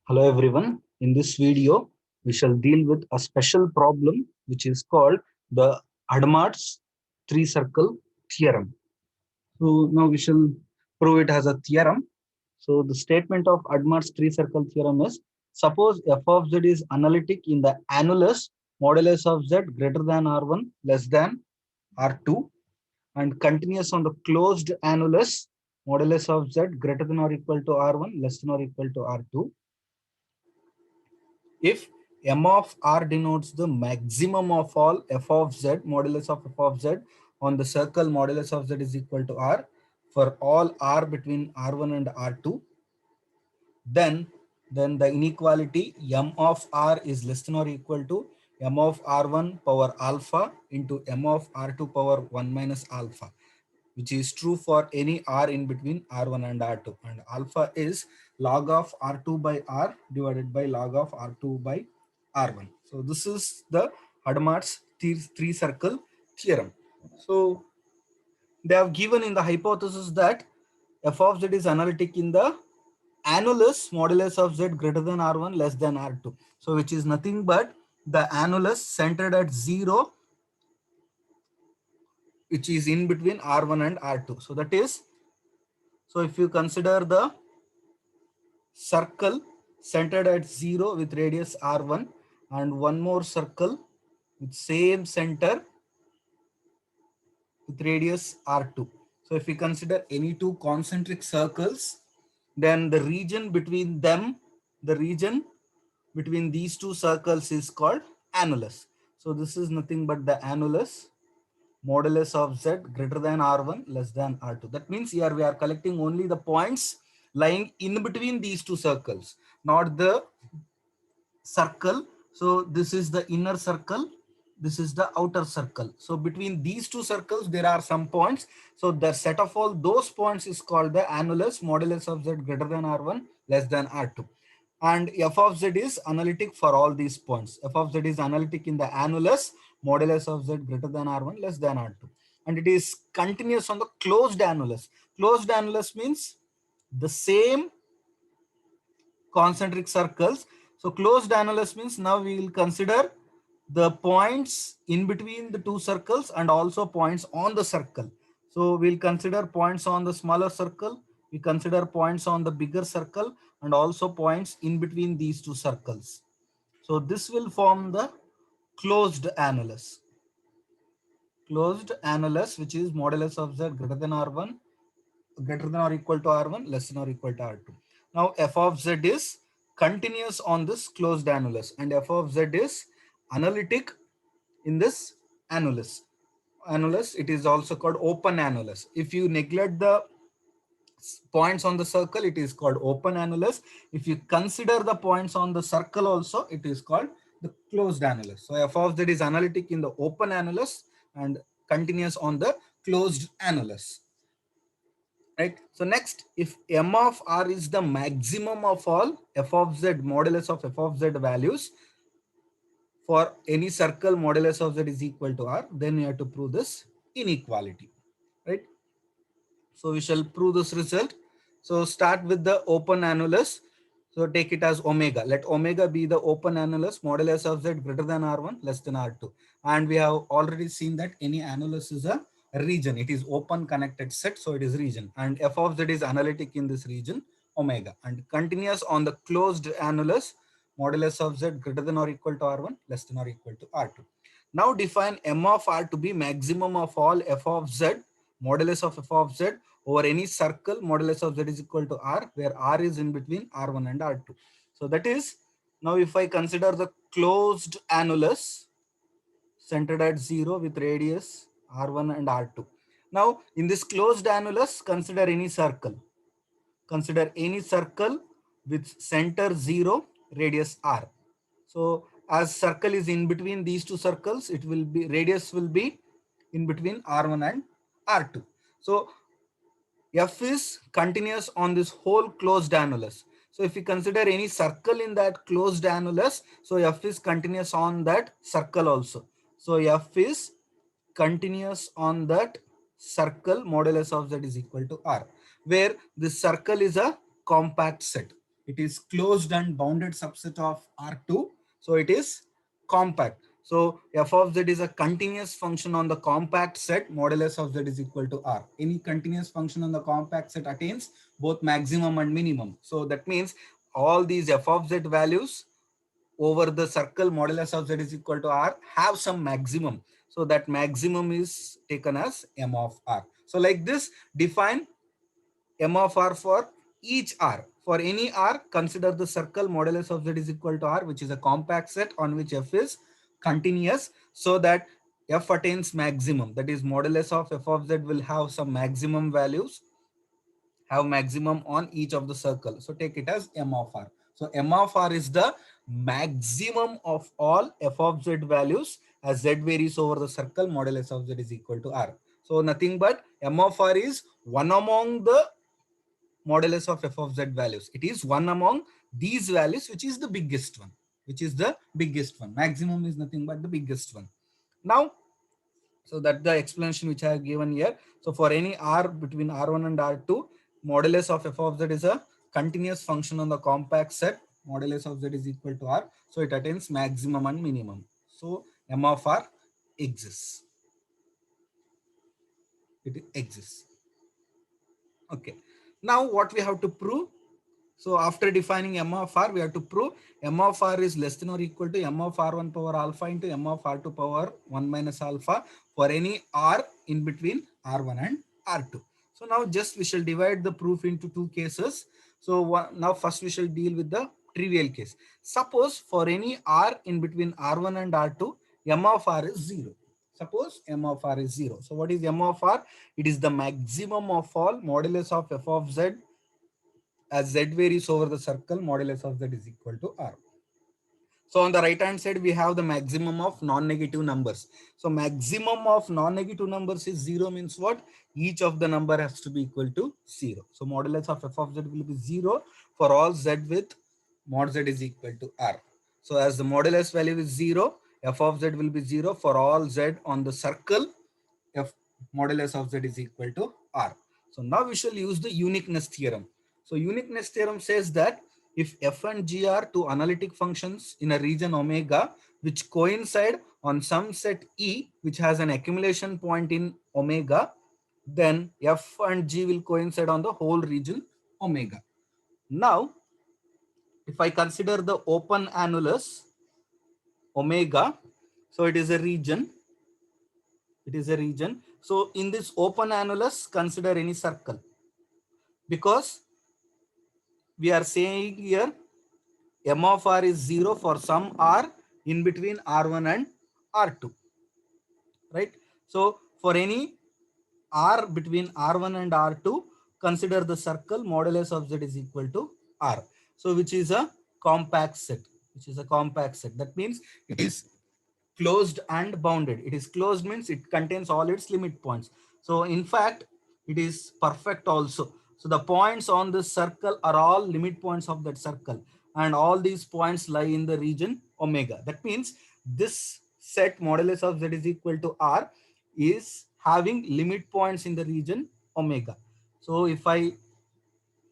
Hello everyone. In this video, we shall deal with a special problem which is called the Hadamard's three circle theorem. So now we shall prove it as a theorem. So the statement of Hadamard's three circle theorem is: suppose f of z is analytic in the annulus modulus of z greater than r1 less than r2 and continuous on the closed annulus modulus of z greater than or equal to r1 less than or equal to r2. If m of r denotes the maximum of all f of z, modulus of f of z on the circle modulus of z is equal to r for all r between r1 and r2, then the inequality m of r is less than or equal to m of r1 power alpha into m of r2 power 1 minus alpha, which is true for any r in between r1 and r2, and alpha is log of r2 by r divided by log of r2 by r1. So this is the Hadamard's three circle theorem. So they have given in the hypothesis that f of z is analytic in the annulus modulus of z greater than r1 less than r2. So which is nothing but the annulus centered at 0, which is in between r1 and r2. So that is, so if you consider the circle centered at 0 with radius r1 and one more circle with same center with radius r2. So if we consider any two concentric circles, then the region between them, the region between these two circles is called annulus. So this is nothing but the annulus modulus of z greater than r1 less than r2. That means here we are collecting only the points lying in between these two circles, not the circle. So this is the inner circle, this is the outer circle. So between these two circles there are some points. So the set of all those points is called the annulus modulus of z greater than r1 less than r2. And f of z is analytic for all these points. F of z is analytic in the annulus modulus of z greater than r1 less than r2, and it is continuous on the closed annulus. Closed annulus means the same concentric circles. So closed annulus means now we will consider the points in between the two circles and also points on the circle. So we'll consider points on the smaller circle, we consider points on the bigger circle, and also points in between these two circles. So this will form the closed annulus. Closed annulus, which is modulus of z greater than r1, greater than or equal to r1, less than or equal to r2. Now f of z is continuous on this closed annulus, and f of z is analytic in this annulus. It is also called open annulus. If you neglect the points on the circle, it is called open annulus. If you consider the points on the circle also, it is called the closed annulus. So f of z is analytic in the open annulus and continuous on the closed annulus. Right. So next, if m of r is the maximum of all f of z modulus of f of z values for any circle modulus of z is equal to r, then we have to prove this inequality. Right. So we shall prove this result. So start with the open annulus. So take it as omega. Let omega be the open annulus modulus of z greater than r1 less than r2. And we have already seen that any annulus is a region. It is open connected set, so it is region. And f of z is analytic in this region omega, and continuous on the closed annulus modulus of z greater than or equal to r1 less than or equal to r2. Now define m of r to be maximum of all f of z modulus of f of z over any circle modulus of z is equal to r, where r is in between r1 and r2. So that is, now if I consider the closed annulus centered at 0 with radius r1 and r2. Now in this closed annulus, consider any circle. Consider any circle with center 0, radius r. So as circle is in between these two circles, it will be, radius will be in between r1 and r2. So f is continuous on this whole closed annulus. So if we consider any circle in that closed annulus, so f is continuous on that circle also. So f is continuous on that circle modulus of z is equal to r, where this circle is a compact set. it is closed and bounded subset of R2. So it is compact. So f of z is a continuous function on the compact set. Modulus of z is equal to R. Any continuous function on the compact set attains both maximum and minimum. So that means all these f of z values over the circle modulus of z is equal to R have some maximum. So that maximum is taken as m of R. So like this, define m of R for each R. For any R, consider the circle modulus of z is equal to R, which is a compact set on which f is continuous, so that f attains maximum. That is, modulus of f of z will have some maximum values, have maximum on each of the circle. So take it as m of R. So m of R is the maximum of all f of z values as z varies over the circle, modulus of z is equal to R. So nothing but m of R is one among the modulus of f of z values. It is one among these values, which is the biggest one, which is the biggest one. Maximum is nothing but the biggest one. Now, so that's the explanation which I have given here. So for any R between R1 and R2, modulus of f of z is a continuous function on the compact set. Modulus of z is equal to R. So it attains maximum and minimum. So m of R exists. It exists. Okay. Now what we have to prove? So after defining m of R, we have to prove m of R is less than or equal to m of R1 power alpha into m of R2 power 1 minus alpha for any R in between R1 and R2. So now just we shall divide the proof into two cases. So now first we shall deal with the trivial case. Suppose for any R in between R1 and R2, m of R is 0. Suppose m of R is 0. So what is m of R? It is the maximum of all modulus of f of z as z varies over the circle, modulus of z is equal to R. So on the right hand side, we have the maximum of non-negative numbers. So maximum of non-negative numbers is 0 means what? Each of the number has to be equal to 0. So modulus of f of z will be 0 for all z with mod z is equal to R. So as the modulus value is 0, f of z will be 0 for all z on the circle, f modulus of z is equal to R. So now we shall use the uniqueness theorem. So uniqueness theorem says that if f and g are two analytic functions in a region omega which coincide on some set E which has an accumulation point in omega, then f and g will coincide on the whole region omega. Now, if I consider the open annulus omega, so it is a region. It is a region. So in this open annulus, consider any circle, because we are saying here m of R is 0 for some R in between R1 and R2, right? So for any R between R1 and R2, consider the circle modulus of Z is equal to R. So which is a compact set, which is a compact set. That means it is closed and bounded. It is closed means it contains all its limit points. So in fact, it is perfect also. So the points on this circle are all limit points of that circle, and all these points lie in the region omega. That means this set modulus of z is equal to R is having limit points in the region omega. So if I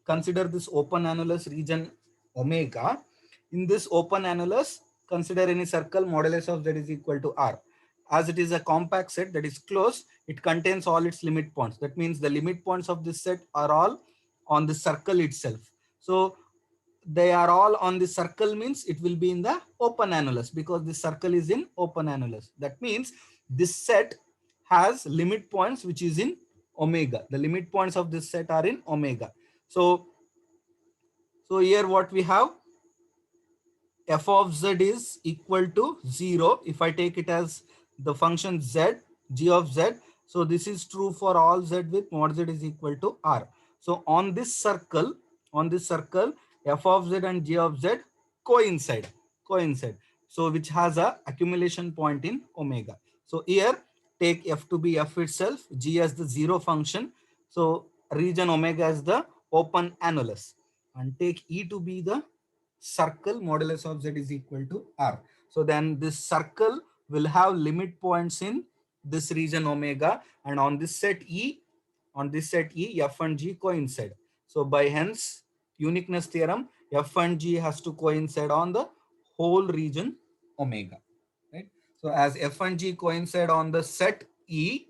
consider this open annulus region omega, in this open annulus, consider any circle modulus of z is equal to R. As it is a compact set that is closed, it contains all its limit points. That means the limit points of this set are all on the circle itself. So they are all on the circle means it will be in the open annulus, because the circle is in open annulus. That means this set has limit points which is in omega. The limit points of this set are in omega. So here what we have, f of z is equal to 0 if I take it as the function z, g of z. So this is true for all z with mod z is equal to R. So on this circle, f of z and g of z coincide. So which has a accumulation point in omega. So here take f to be f itself, g as the 0 function. So region omega as the open annulus, and take E to be the circle modulus of z is equal to R. So then this circle will have limit points in this region omega, and on this set E, f and G coincide. So by hence uniqueness theorem, F and G has to coincide on the whole region omega, right? So as F and G coincide on the set E,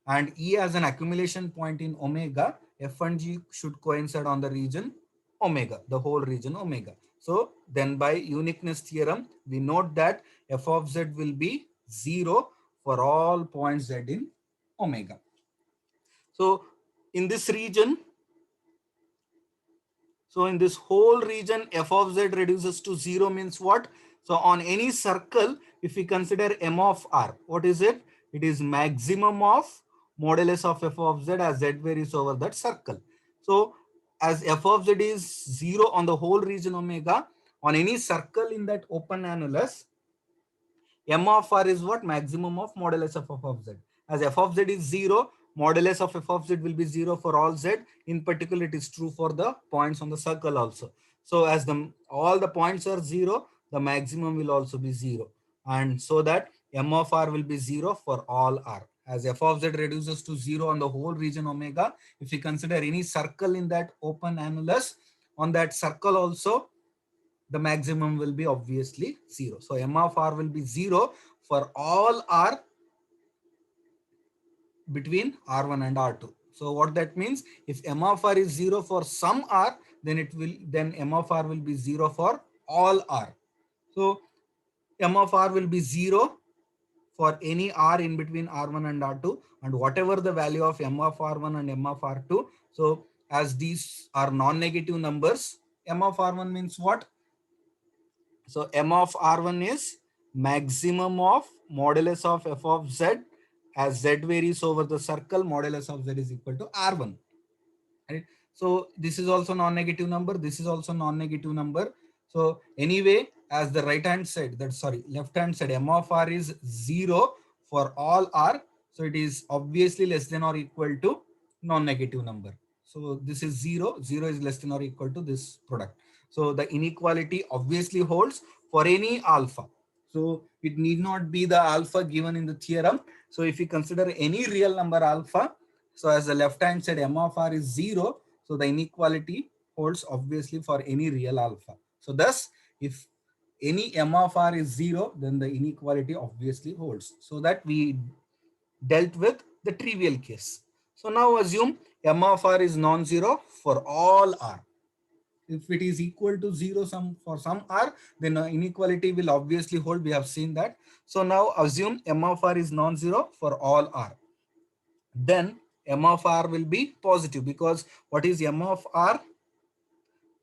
and E as an accumulation point in omega, F and G should coincide on the region omega, the whole region omega. So then by uniqueness theorem, we note that F of Z will be 0 for all points Z in omega. So in this region, so in this whole region, F of Z reduces to 0 means what? So on any circle, if we consider M of R, what is it? It is maximum of modulus of F of Z as Z varies over that circle. So as F of Z is 0 on the whole region omega, on any circle in that open annulus, M of R is what? Maximum of modulus of F of Z. As F of Z is 0, modulus of F of Z will be 0 for all Z. In particular, it is true for the points on the circle also. So as all the points are 0, the maximum will also be 0. And so that M of R will be 0 for all R. As F of Z reduces to 0 on the whole region omega, if we consider any circle in that open annulus, on that circle also, the maximum will be obviously 0. So M of R will be 0 for all R between R1 and R2. So what that means, if M of R is 0 for some R, then M of R will be 0 for all R. So M of R will be 0 for any R in between R1 and R2, and whatever the value of M of R1 and M of R2. So as these are non-negative numbers, M of R1 means what? So M of R1 is maximum of modulus of F of Z. As Z varies over the circle, modulus of Z is equal to R1. Right? So this is also non-negative number. This is also non-negative number. So anyway, as the left-hand side, M of R is 0 for all R. So it is obviously less than or equal to non-negative number. So this is 0. 0 is less than or equal to this product. So the inequality obviously holds for any alpha. So it need not be the alpha given in the theorem. So if you consider any real number alpha, so as the left hand side M of R is 0, so the inequality holds obviously for any real alpha. So thus, if any M of R is 0, then the inequality obviously holds. So that we dealt with the trivial case. So now assume M of R is non-zero for all R. If it is equal to 0 for some R, then inequality will obviously hold. We have seen that. So now assume M of R is non-zero for all R. Then M of R will be positive, because what is M of R?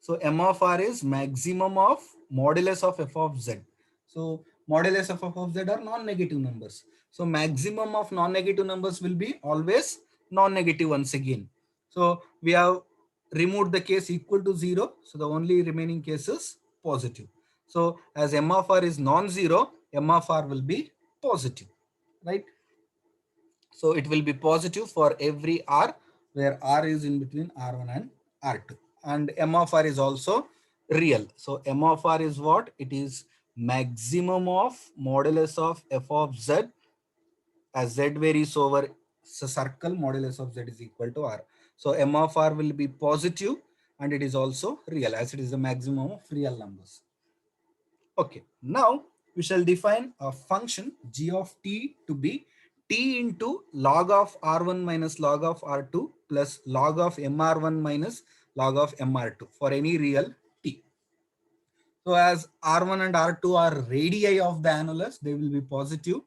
So M of R is maximum of modulus of F of Z. So modulus of F of Z are non-negative numbers. So maximum of non-negative numbers will be always non-negative once again. So we have removed the case equal to 0. So the only remaining case is positive. So as M of R is non-zero, M of R will be positive, right? So it will be positive for every R where R is in between R1 and R2. And M of R is also real. So M of R is what? It is maximum of modulus of F of Z. As Z varies over the circle, modulus of Z is equal to R. So M of R will be positive, and it is also real, as it is the maximum of real numbers. Okay, now we shall define a function g of t to be t into log of r1 minus log of r2 plus log of mr1 minus log of mr2 for any real t. So as r1 and r2 are radii of the annulus, they will be positive.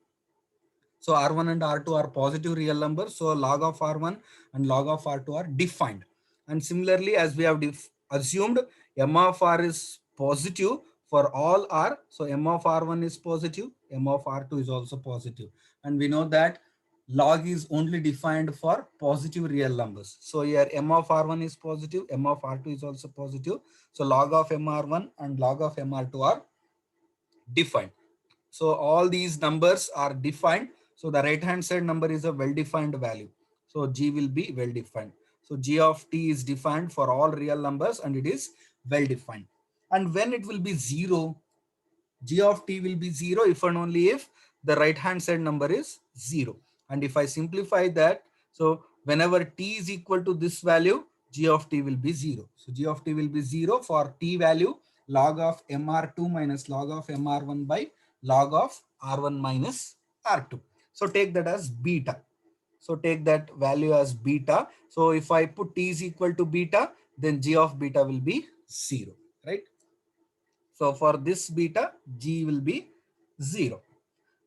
So R1 and R2 are positive real numbers. So log of R1 and log of R2 are defined. And similarly, as we have assumed, M of R is positive for all R. So M of R1 is positive, M of R2 is also positive. And we know that log is only defined for positive real numbers. So here M of R1 is positive, M of R2 is also positive. So log of MR1 and log of MR2 are defined. So all these numbers are defined. So the right hand side number is a well-defined value. So G will be well-defined. So G of t is defined for all real numbers, and it is well-defined. And when it will be 0, G of t will be 0 if and only if the right hand side number is 0. And if I simplify that, so whenever t is equal to this value, g of t will be 0. So g of t will be 0 for t value log of mr2 minus log of mr1 by log of r1 minus r2. So take that as beta. So take that value as beta. So if I put t is equal to beta, then g of beta will be 0, right? So for this beta, g will be 0.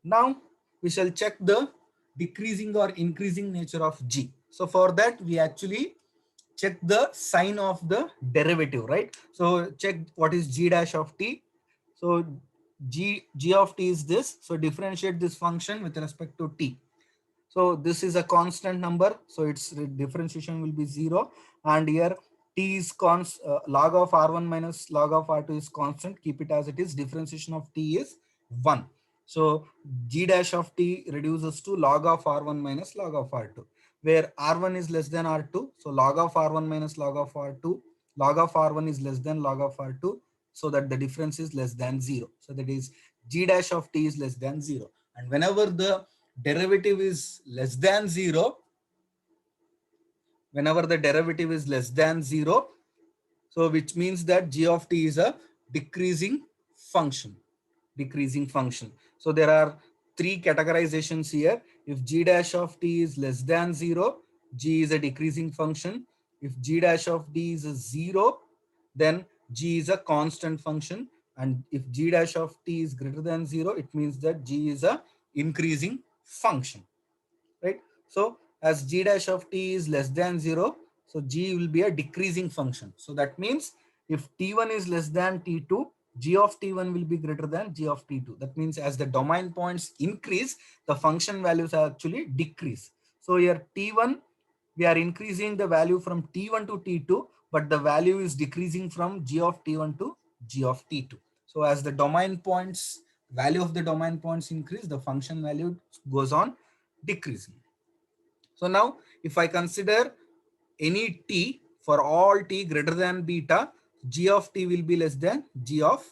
Now we shall check the decreasing or increasing nature of g. So for that, we actually check the sign of the derivative, right? So check what is g dash of t. So g of t is this. So differentiate this function with respect to t. So this is a constant number, so its differentiation will be 0. And here t is log of r1 minus log of r2 is constant. Keep it as it is. Differentiation of t is 1. So g dash of t reduces to log of r1 minus log of r2, where r1 is less than r2. So log of r1 minus log of r2, log of r1 is less than log of r2, so that the difference is less than 0. So that is g dash of t is less than 0. And whenever the derivative is less than 0, whenever the derivative is less than 0, so which means that g of t is a decreasing function. Decreasing function. So there are three categorizations here. If g dash of t is less than 0, g is a decreasing function. If g dash of t is a 0, then g is a constant function. And if g dash of t is greater than 0, it means that g is a increasing function, right? So as g dash of t is less than 0, so g will be a decreasing function. So that means if t1 is less than t2, g of t1 will be greater than g of t2. That means as the domain points increase, the function values actually decrease. So here t1, we are increasing the value from t1 to t2, but the value is decreasing from g of t1 to g of t2. So as the domain points, value of the domain points increase, the function value goes on decreasing. So now if I consider any t for all t greater than beta, g of t will be less than g of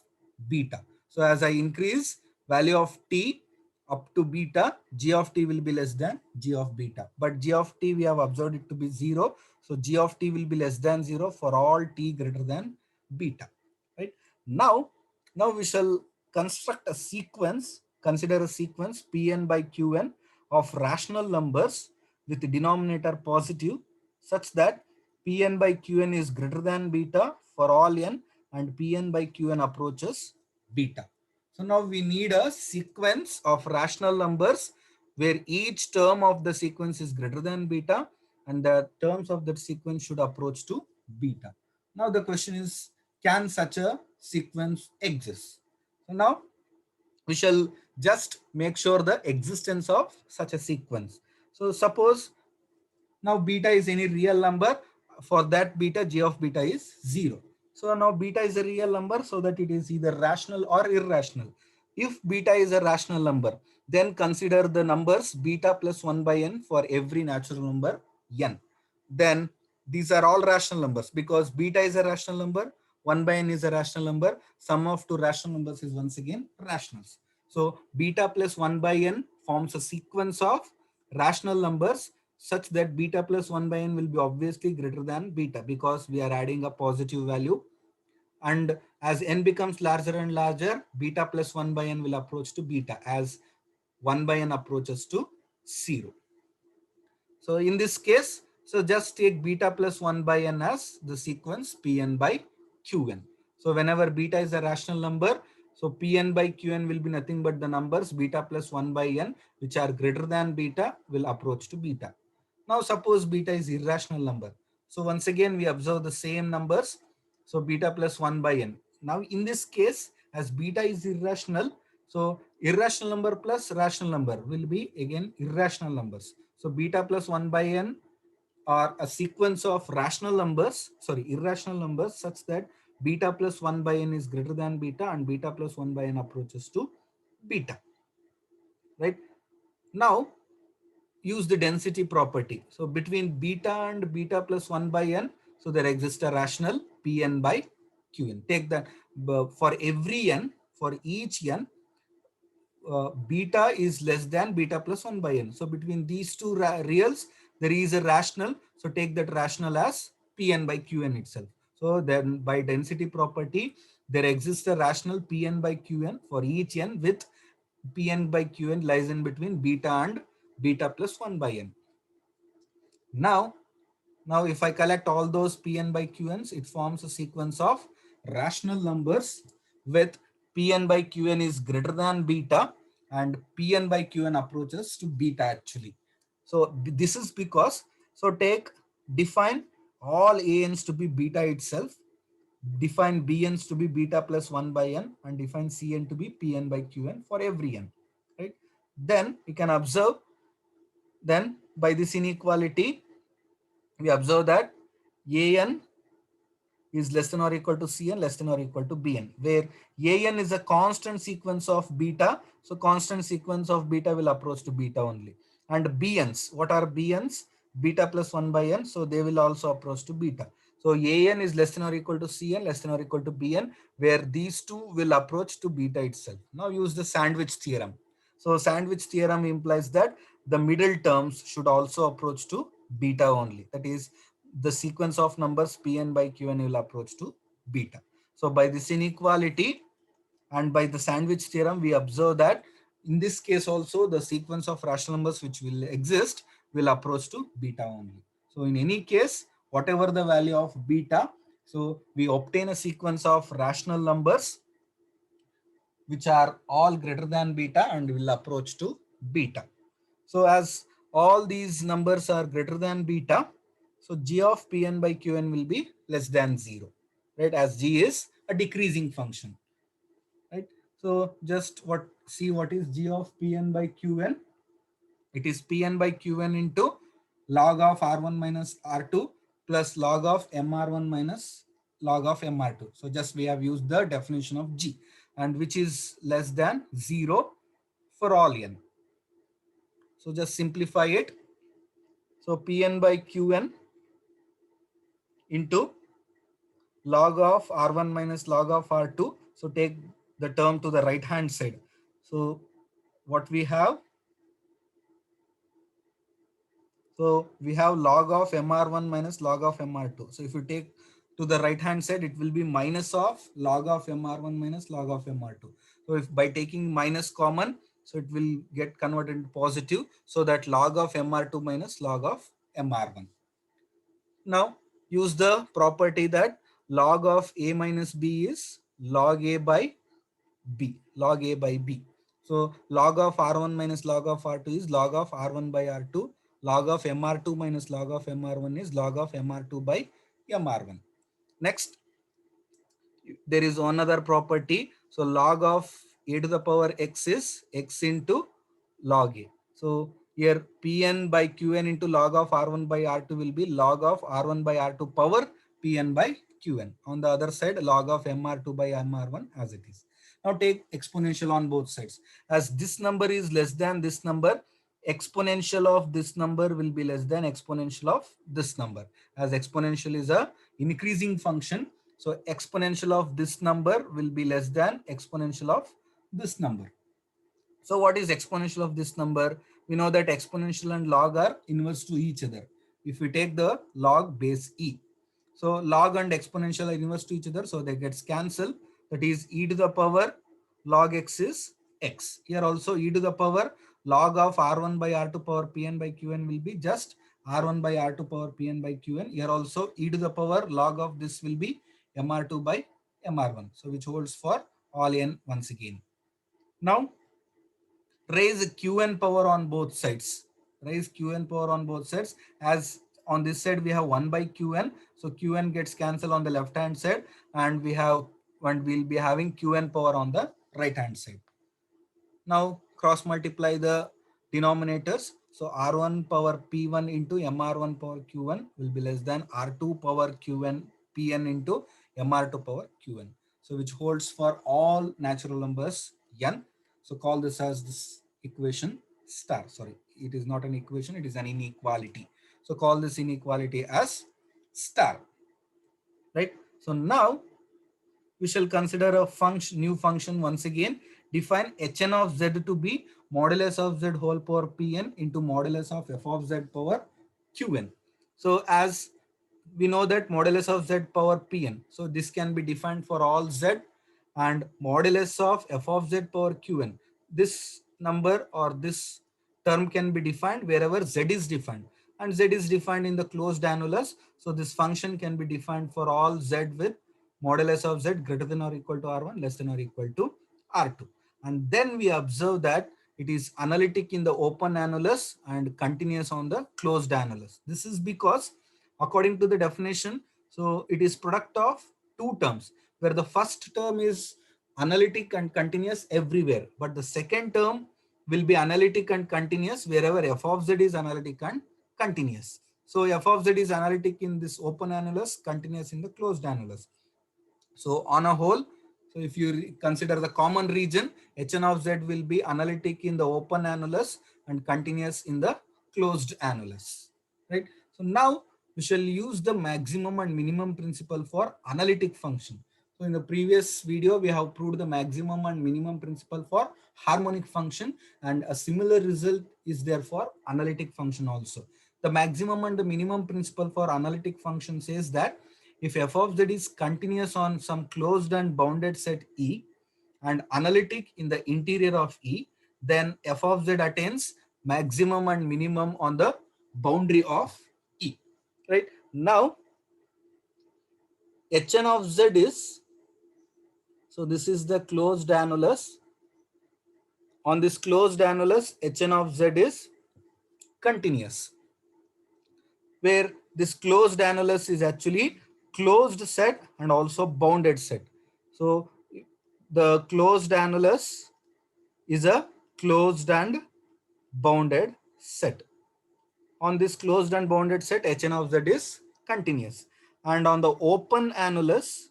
beta. So as I increase value of t up to beta, g of t will be less than g of beta. But g of t we have observed it to be 0. So g of t will be less than 0 for all t greater than beta. Right? Now we shall construct a sequence, consider a sequence Pn by Qn of rational numbers with the denominator positive such that Pn by Qn is greater than beta for all n and Pn by Qn approaches beta. So now we need a sequence of rational numbers where each term of the sequence is greater than beta and the terms of that sequence should approach to beta. Now the question is, can such a sequence exist? So now we shall just make sure the existence of such a sequence. So suppose now beta is any real number. For that beta, g of beta is 0. So now beta is a real number so that it is either rational or irrational. If beta is a rational number, then consider the numbers beta plus 1 by n for every natural number n. Then these are all rational numbers because beta is a rational number, 1 by n is a rational number, sum of two rational numbers is once again rationals. So beta plus 1 by n forms a sequence of rational numbers such that beta plus 1 by n will be obviously greater than beta because we are adding a positive value. And as n becomes larger and larger, beta plus 1 by n will approach to beta as 1 by n approaches to 0. So in this case, so just take beta plus 1 by n as the sequence Pn by Qn. So whenever beta is a rational number, so Pn by Qn will be nothing but the numbers beta plus 1 by n which are greater than beta will approach to beta. Now suppose beta is irrational number. So once again we observe the same numbers. So beta plus 1 by n. Now in this case, as beta is irrational, so irrational number plus rational number will be again irrational numbers. So beta plus 1 by n are a sequence of irrational numbers such that beta plus 1 by n is greater than beta and beta plus 1 by n approaches to beta. Right? Now use the density property. So between beta and beta plus 1 by n, so there exists a rational Pn by Qn. Take that for every n, for each n, beta is less than beta plus 1 by n. So between these two reals, there is a rational. So take that rational as Pn by Qn itself. So then by density property, there exists a rational Pn by Qn for each n with Pn by Qn lies in between beta and beta plus 1 by n. Now if I collect all those Pn by Qn's, it forms a sequence of rational numbers with Pn by Qn is greater than beta and Pn by Qn approaches to beta actually. So this is because, so define all Ans to be beta itself, define Bn's to be beta plus 1 by n, and define Cn to be Pn by Qn for every n, right? Then we can observe, then by this inequality, we observe that An is less than or equal to Cn, less than or equal to Bn, where An is a constant sequence of beta. So constant sequence of beta will approach to beta only. And Bn's, what are Bn's? Beta plus 1 by n. So they will also approach to beta. So An is less than or equal to Cn, less than or equal to Bn, where these two will approach to beta itself. Now use the sandwich theorem. So sandwich theorem implies that the middle terms should also approach to beta only. That is, the sequence of numbers Pn by Qn will approach to beta. So by this inequality and by the sandwich theorem, we observe that in this case also the sequence of rational numbers which will exist will approach to beta only. So in any case, whatever the value of beta, so we obtain a sequence of rational numbers which are all greater than beta and will approach to beta. So as all these numbers are greater than beta, so g of Pn by Qn will be less than 0, right? As g is a decreasing function, right? So just see what is g of Pn by Qn. It is Pn by Qn into log of R1 minus R2 plus log of MR1 minus log of MR2. So just we have used the definition of g, and which is less than 0 for all n. So just simplify it. So Pn by Qn into log of R1 minus log of R2. So take the term to the right hand side. So what we have, so we have log of MR1 minus log of MR2. So if you take to the right hand side, it will be minus of log of MR1 minus log of MR2. So if by taking minus common, so it will get converted into positive. So that log of MR2 minus log of MR1. Now use the property that log of a minus b is log a by b, log a by b. So log of R1 minus log of R2 is log of R1 by R2. Log of MR2 minus log of MR1 is log of MR2 by MR1. Next, there is another property. So log of a to the power x is x into log a. So here Pn by Qn into log of R1 by R2 will be log of R1 by R2 power Pn by Qn. On the other side, log of MR2 by MR1 as it is. Now take exponential on both sides. As this number is less than this number, exponential of this number will be less than exponential of this number. As exponential is a increasing function, so exponential of this number will be less than exponential of this number. So what is exponential of this number? We know that exponential and log are inverse to each other. If we take the log base e, so log and exponential are inverse to each other, so they gets cancelled. That is e to the power log x is x. Here also e to the power log of R1 by R2 power Pn by Qn will be just R1 by R2 power Pn by Qn. Here also e to the power log of this will be MR2 by MR1. So which holds for all n once again. Now raise Qn power on both sides. Raise Qn power on both sides. As on this side we have 1 by Qn. So Qn gets cancelled on the left hand side, and we'll be having Qn power on the right hand side. Now cross multiply the denominators. So R1 power P1 into MR1 power Q1 will be less than R2 power Qn Pn into MR2 power Qn. So which holds for all natural numbers n. So call this as this equation star. Sorry, it is not an equation, it is an inequality. So call this inequality as star. Right. So now we shall consider a new function once again. Define hn of z to be modulus of z whole power pn into modulus of f of z power qn. So as we know that modulus of z power pn. So this can be defined for all z, and modulus of f of z power qn. This number or this term can be defined wherever z is defined, and z is defined in the closed annulus. So this function can be defined for all z with modulus of z greater than or equal to r1, less than or equal to r2. And then we observe that it is analytic in the open annulus and continuous on the closed annulus. This is because according to the definition, so it is product of two terms, where the first term is analytic and continuous everywhere, but the second term will be analytic and continuous wherever f of z is analytic and continuous. So f of z is analytic in this open annulus, continuous in the closed annulus. So on a whole, so if you consider the common region, Hn of z will be analytic in the open annulus and continuous in the closed annulus, right? So now we shall use the maximum and minimum principle for analytic function. So in the previous video, we have proved the maximum and minimum principle for harmonic function, and a similar result is there for analytic function also. The maximum and the minimum principle for analytic function says that if f of z is continuous on some closed and bounded set E and analytic in the interior of E, then f of z attains maximum and minimum on the boundary of E. Right? Now, Hn of z is, so this is the closed annulus. On this closed annulus, Hn of z is continuous, where this closed annulus is actually closed set and also bounded set. So the closed annulus is a closed and bounded set. On this closed and bounded set, Hn of z is continuous. And on the open annulus,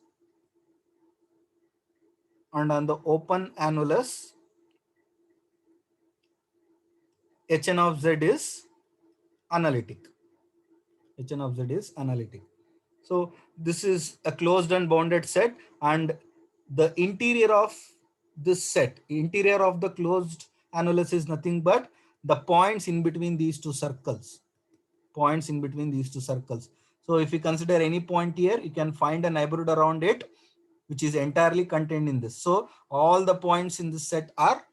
Hn of z is analytic. Hn of z is analytic. So this is a closed and bounded set, and the interior of this set, interior of the closed annulus is nothing but the points in between these two circles. Points in between these two circles. So if you consider any point here, you can find a neighborhood around it, which is entirely contained in this. So all the points in this set are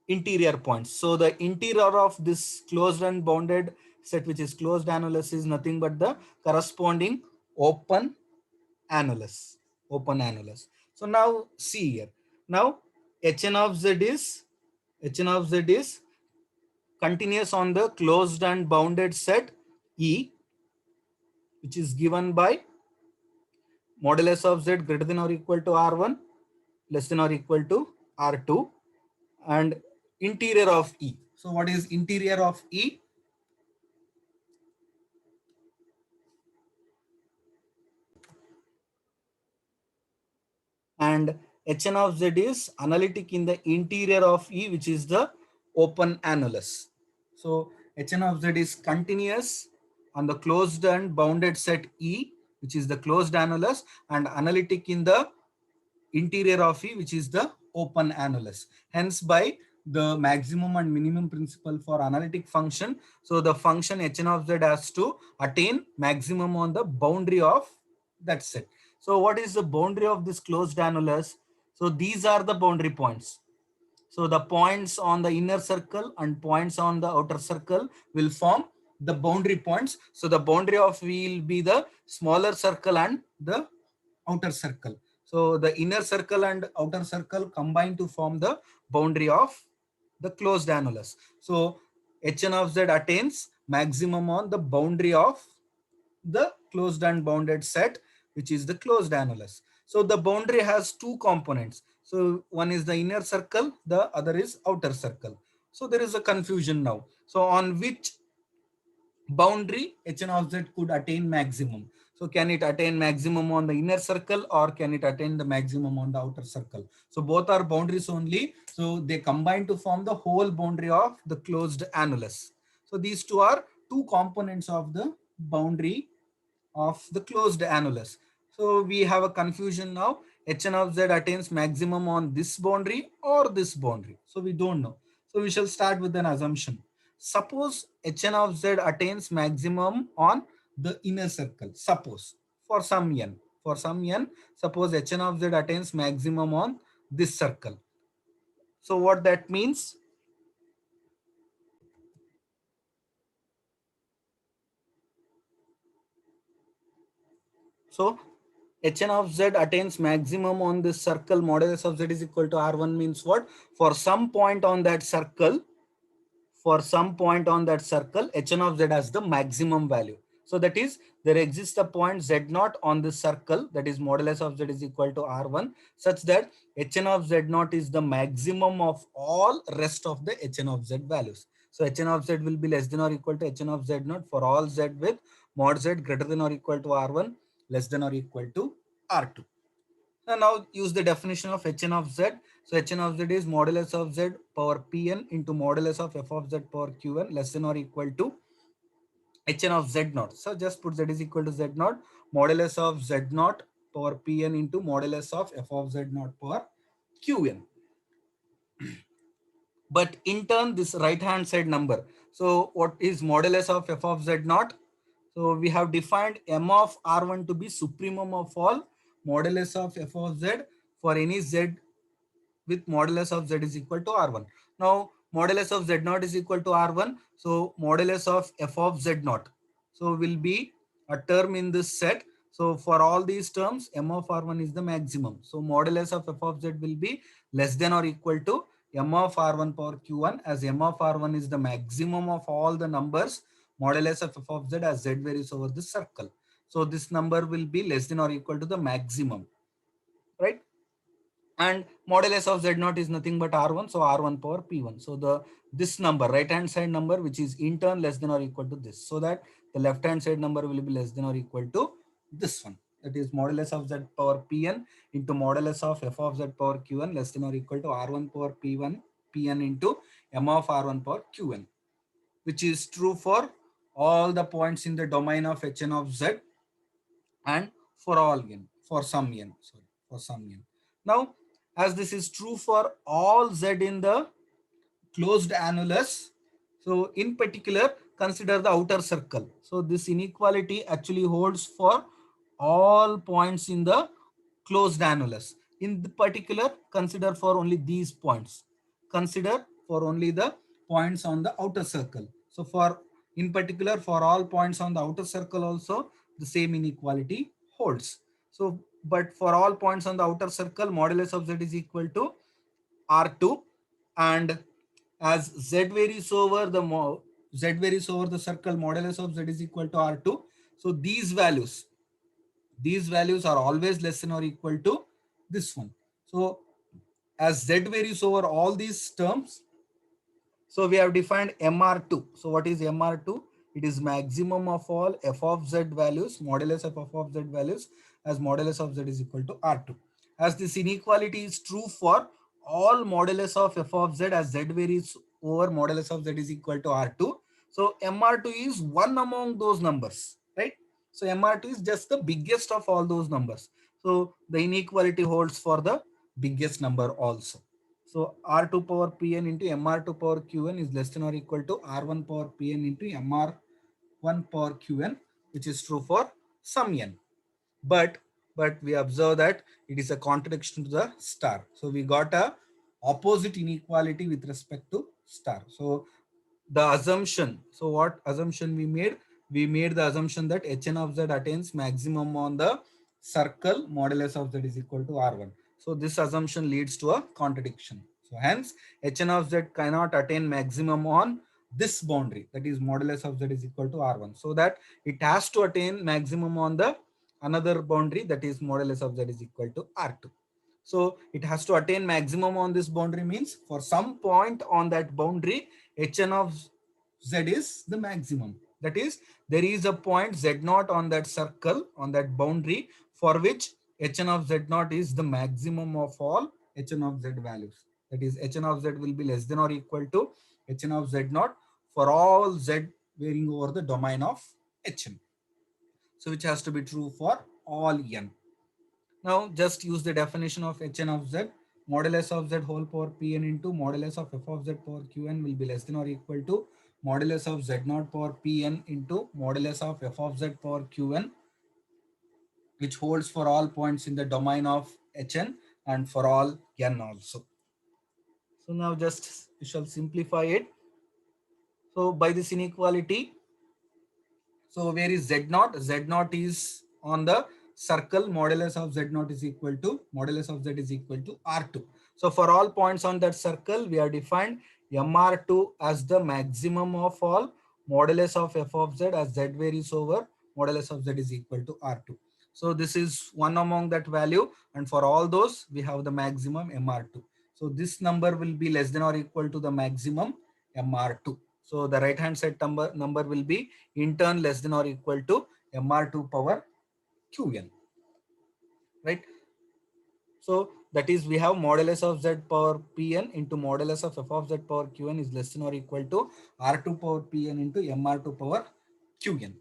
interior points. So the interior of this closed and bounded set, which is closed annulus, is nothing but the corresponding open annulus. Open annulus. So now see here. Now Hn of z is continuous on the closed and bounded set E, which is given by modulus of z greater than or equal to r1, less than or equal to r2, and interior of E. So what is interior of E? And Hn of z is analytic in the interior of E, which is the open annulus. So Hn of z is continuous on the closed and bounded set E, which is the closed annulus, and analytic in the interior of E, which is the open annulus. Hence, by the maximum and minimum principle for analytic function, so the function Hn of z has to attain maximum on the boundary of that set. So what is the boundary of this closed annulus? So these are the boundary points. So the points on the inner circle and points on the outer circle will form the boundary points. So the boundary of V will be the smaller circle and the outer circle. So the inner circle and outer circle combine to form the boundary of the closed annulus. So Hn of z attains maximum on the boundary of the closed and bounded set, which is the closed annulus. So the boundary has two components. So one is the inner circle, the other is outer circle. So there is a confusion now. So on which boundary Hn of z could attain maximum? So can it attain maximum on the inner circle, or can it attain the maximum on the outer circle? So both are boundaries only. So they combine to form the whole boundary of the closed annulus. So these two are two components of the boundary of the closed annulus. So we have a confusion now. Hn of z attains maximum on this boundary or this boundary. So we don't know. So we shall start with an assumption. Suppose Hn of z attains maximum on the inner circle. Suppose for some n, suppose Hn of z attains maximum on this circle. So what that means? So Hn of z attains maximum on this circle, modulus of z is equal to R1 means what? For some point on that circle, Hn of z has the maximum value. So that is, there exists a point z0 on this circle, that is modulus of z is equal to R1, such that Hn of z0 is the maximum of all rest of the Hn of z values. So Hn of z will be less than or equal to Hn of z0 for all z with mod z greater than or equal to R1, less than or equal to R2. And now use the definition of Hn of z. So Hn of z is modulus of z power Pn into modulus of f of z power Qn less than or equal to Hn of z naught. So just put z is equal to z naught, modulus of z naught power Pn into modulus of f of z naught power Qn. But in turn, this right hand side number. So what is modulus of f of z naught? So we have defined m of R1 to be supremum of all modulus of f of z for any z with modulus of z is equal to R1. Now modulus of z naught is equal to R1. So modulus of f of z naught. So will be a term in this set. So for all these terms, m of R1 is the maximum. So modulus of f of z will be less than or equal to m of R1 power Q1, as m of R1 is the maximum of all the numbers. Modulus of f of z as z varies over this circle. So this number will be less than or equal to the maximum, right? And modulus of z naught is nothing but R1, so R1 power P1. So this number, right hand side number, which is in turn less than or equal to this, so that the left hand side number will be less than or equal to this one. That is modulus of z power Pn into modulus of f of z power Qn less than or equal to R1 power P1 Pn into m of R1 power Qn, which is true for all the points in the domain of Hn of z and for all n, for some n, sorry, for some n. Now, as this is true for all z in the closed annulus, so in particular, consider the outer circle. So this inequality actually holds for all points in the closed annulus. In the particular, consider for only these points. Consider for only the points on the outer circle. So for, in particular, for all points on the outer circle also, the same inequality holds. So, but for all points on the outer circle, modulus of z is equal to R2, and as z varies over the circle, modulus of z is equal to R2. So these values are always less than or equal to this one. So as z varies over all these terms, so we have defined MR2. So what is MR2? It is maximum of all f of z values, modulus of f of z values, as modulus of z is equal to R2. As this inequality is true for all modulus of f of z, as z varies over modulus of z is equal to R2. So MR2 is one among those numbers, right? So MR2 is just the biggest of all those numbers. So the inequality holds for the biggest number also. So R2 power Pn into Mr2 power Qn is less than or equal to R1 power Pn into Mr1 power Qn, which is true for some n. But we observe that it is a contradiction to the star. So we got a opposite inequality with respect to star. So the assumption, so what assumption we made? We made the assumption that Hn of z attains maximum on the circle, modulus of z is equal to R1. So this assumption leads to a contradiction. So hence Hn of z cannot attain maximum on this boundary, that is modulus of z is equal to R1. So that it has to attain maximum on the another boundary, that is modulus of z is equal to R2. So it has to attain maximum on this boundary means for some point on that boundary, Hn of z is the maximum. That is, there is a point z0 on that circle, on that boundary, for which Hn of z0 is the maximum of all Hn of z values. That is, Hn of z will be less than or equal to Hn of z0 for all z varying over the domain of Hn. So which has to be true for all n. Now just use the definition of Hn of z. Modulus of z whole power Pn into modulus of f of z power Qn will be less than or equal to modulus of z naught power pn into modulus of f of z power qn, which holds for all points in the domain of Hn and for all n also. So now just we shall simplify it. So by this inequality, so where is z naught? Z naught is on the circle. Modulus of z naught is equal to modulus of z is equal to r2. So for all points on that circle, we are defined mr2 as the maximum of all. Modulus of f of z as z varies over modulus of z is equal to r2. So this is one among that value, and for all those we have the maximum mr2. So this number will be less than or equal to the maximum mr2. So the right hand side number will be in turn less than or equal to mr2 power qn, right? So that is we have modulus of z power pn into modulus of f of z power qn is less than or equal to r2 power pn into mr2 power qn,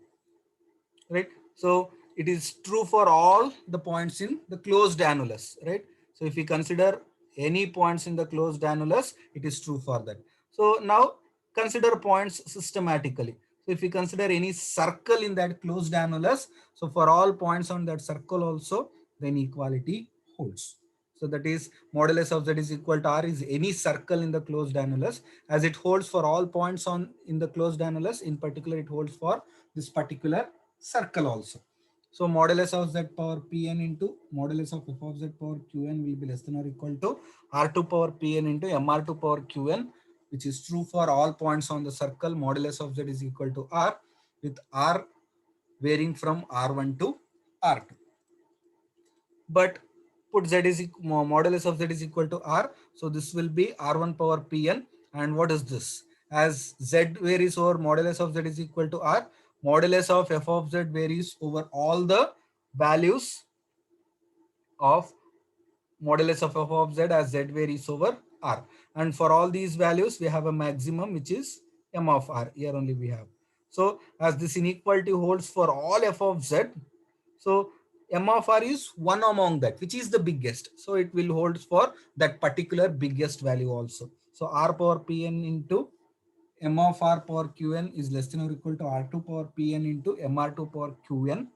right? So it is true for all the points in the closed annulus, right? So if we consider any points in the closed annulus, it is true for that. So now consider points systematically. So if we consider any circle in that closed annulus, so for all points on that circle also, the inequality holds. So that is modulus of z is equal to r is any circle in the closed annulus, as it holds for all points on in the closed annulus. In particular, it holds for this particular circle also. So modulus of z power pn into modulus of f of z power qn will be less than or equal to r2 power pn into mr2 power qn, which is true for all points on the circle. Modulus of z is equal to r, with r varying from r1 to r2. But put z is modulus of z is equal to r, so this will be r1 power pn. And what is this? As z varies over modulus of z is equal to r, modulus of f of z varies over all the values of modulus of f of z as z varies over r. And for all these values, we have a maximum, which is m of r. Here only we have. So as this inequality holds for all f of z, so m of r is one among that, which is the biggest. So it will hold for that particular biggest value also. So r power pn into m of r power qn is less than or equal to r2 power pn into mr2 power qn,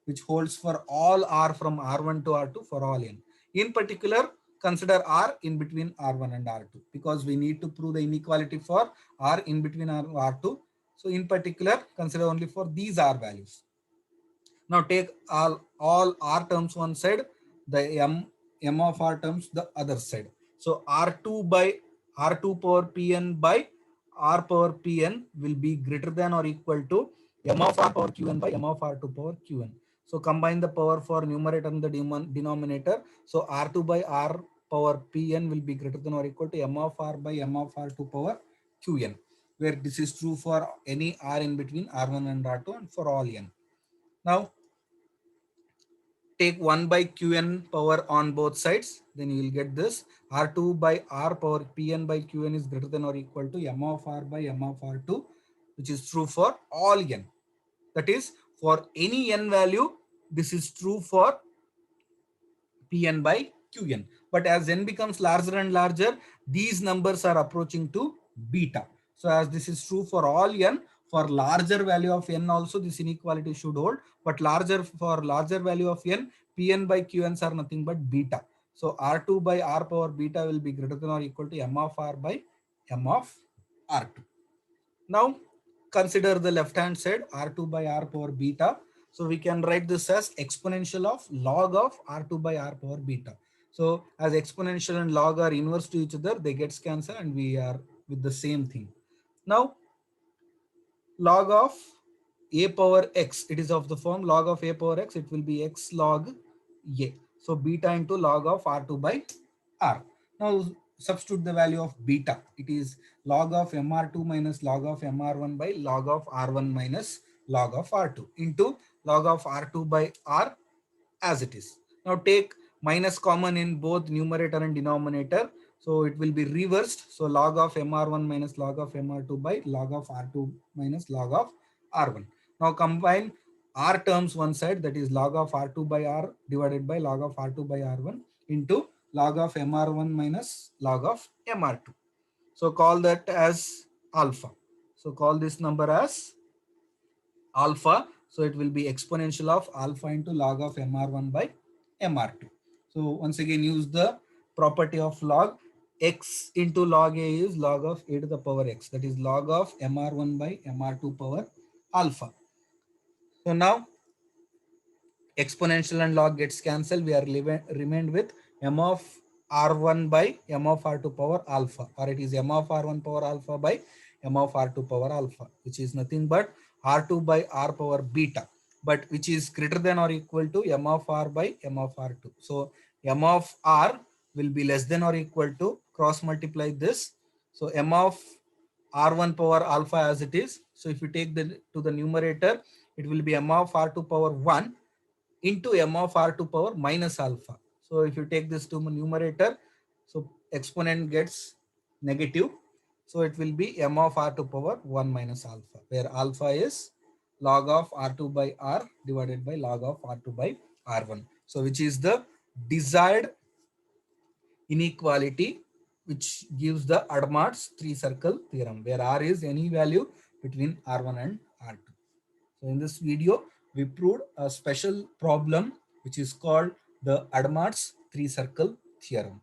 which holds for all r from r1 to r2 for all n. In particular, consider r in between r1 and r2, because we need to prove the inequality for r in between r2. So in particular, consider only for these r values. Now take all r terms one side, the m of r terms the other side. So r2 by r2 power pn by r power pn will be greater than or equal to m of r power qn by m of r2 power qn. So combine the power for numerator and the denominator. So r2 by r power pn will be greater than or equal to m of r by m of r2 power qn, where this is true for any r in between r1 and r2 and for all n. Now take 1 by qn power on both sides, then you will get this r2 by r power pn by qn is greater than or equal to m of r by m of r2, which is true for all n. That is, for any n value, this is true for pn by qn. But as n becomes larger and larger, these numbers are approaching to beta. So as this is true for all n, for larger value of n also this inequality should hold. But for larger value of n, pn by qns are nothing but beta. So r2 by r power beta will be greater than or equal to m of r by m of r2. Now consider the left hand side, r2 by r power beta. So we can write this as exponential of log of r2 by r power beta. So as exponential and log are inverse to each other, they get cancelled and we are with the same thing. Now log of a power x, it is of the form log of a power x, it will be x log a. So beta into log of r2 by r. Now substitute the value of beta. It is log of mr2 minus log of mr1 by log of r1 minus log of r2 into log of r2 by r as it is. Now take minus common in both numerator and denominator. So it will be reversed. So log of mr1 minus log of mr2 by log of r2 minus log of r1. Now combine r terms one side, that is log of r2 by r divided by log of r2 by r1 into log of mr1 minus log of mr2. So call that as alpha. So call this number as alpha. So it will be exponential of alpha into log of mr1 by mr2. So once again use the property of log. X into log a is log of a to the power x, that is log of mr1 by mr2 power alpha. So now exponential and log gets cancelled. We are remained with m of r1 by m of r2 power alpha, or it is m of r1 power alpha by m of r2 power alpha, which is nothing but r2 by r power beta, but which is greater than or equal to m of r by m of r2. So m of r will be less than or equal to, cross multiply this. So m of r1 power alpha as it is. So if you take the to the numerator, it will be m of r2 power 1 into m of r2 power minus alpha. So if you take this to numerator, so exponent gets negative. So it will be m of r2 power 1 minus alpha, where alpha is log of r2 by r divided by log of r2 by r1. So which is the desired inequality which gives the Adam's three circle theorem, where r is any value between r1 and r2. So in this video, we proved a special problem which is called the Adam's three circle theorem.